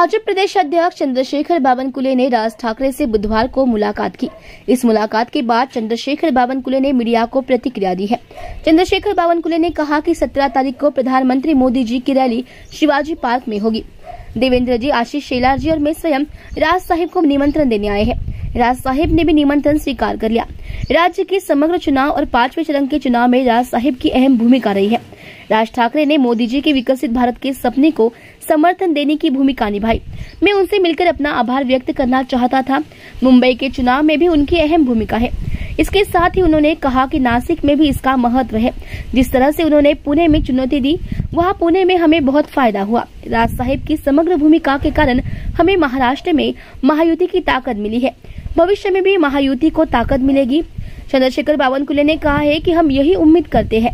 भाजपा प्रदेश अध्यक्ष चंद्रशेखर बावनकुले ने राज ठाकरे से बुधवार को मुलाकात की। इस मुलाकात के बाद चंद्रशेखर बावनकुले ने मीडिया को प्रतिक्रिया दी है। चंद्रशेखर बावनकुले ने कहा कि 17 तारीख को प्रधानमंत्री मोदी जी की रैली शिवाजी पार्क में होगी। देवेंद्र जी, आशीष शेलार जी और मैं स्वयं राज साहिब को निमंत्रण देने आए हैं। राज साहिब ने भी निमंत्रण स्वीकार कर लिया। राज्य के समग्र चुनाव और 5वें चरण के चुनाव में राज साहिब की अहम भूमिका रही है। राज ठाकरे ने मोदी जी के विकसित भारत के सपने को समर्थन देने की भूमिका निभाई। मैं उनसे मिलकर अपना आभार व्यक्त करना चाहता था। मुंबई के चुनाव में भी उनकी अहम भूमिका है। इसके साथ ही उन्होंने कहा कि नासिक में भी इसका महत्व है। जिस तरह से उन्होंने पुणे में चुनौती दी, वहाँ पुणे में हमें बहुत फायदा हुआ। राज साहिब की समग्र भूमिका के कारण हमें महाराष्ट्र में महायुति की ताकत मिली है। भविष्य में भी महायुति को ताकत मिलेगी। चंद्रशेखर बावनकुले ने कहा है कि हम यही उम्मीद करते हैं।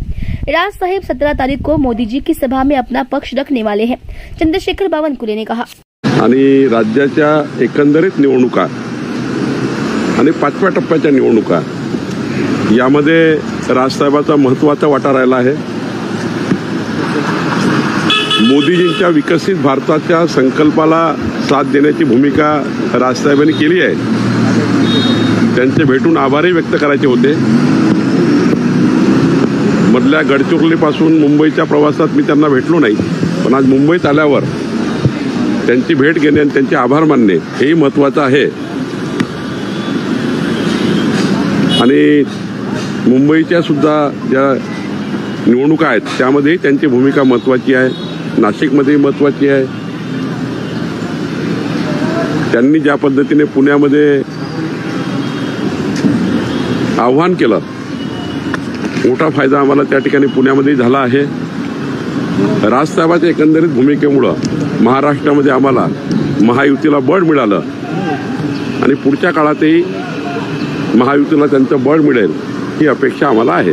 राज साहिब 17 तारीख को मोदी जी की सभा में अपना पक्ष रखने वाले हैं, चंद्रशेखर बावनकुले ने कहा। आणि राज्याच्या एकंदरीत निवडणुका आणि 5व्या टप्प्याच्या निवडणुका यामध्ये राजसाहेबांचा महत्त्वाचा वाटा राहिला आहे। मोदीजींच्या विकसित भारताच्या संकल्पाला साथ देण्याची भूमिका राजसाहेबांनी केली आहे। त्यांचे भेटून आभारही व्यक्त करायचे होते। मधल्या गडचिरोलीपासून मुंबईच्या प्रवासात मी त्यांना भेटलो नाही, पण आज मुंबईत आल्यावर त्यांची भेट घेणे आणि त्यांचे आभार मानणे हेही महत्त्वाचं आहे। आणि मुंबईच्या सुद्धा ज्या निवडणुका आहेत त्यामध्ये त्यांची भूमिका महत्त्वाची आहे। नाशिकमध्ये महत्त्वाची आहे। त्यांनी ज्या पद्धतीने पुण्यामध्ये आव्हान केलं, मोठा फायदा आम्हाला त्या ठिकाणी पुण्यामध्ये झाला आहे। राजसाहेबांच्या एकंदरीत भूमिकेमुळे महाराष्ट्रामध्ये आम्हाला महायुतीला बळ मिळालं आणि पुढच्या काळातही महायुतीला त्यांचं बळ मिळेल ही अपेक्षा आम्हाला आहे।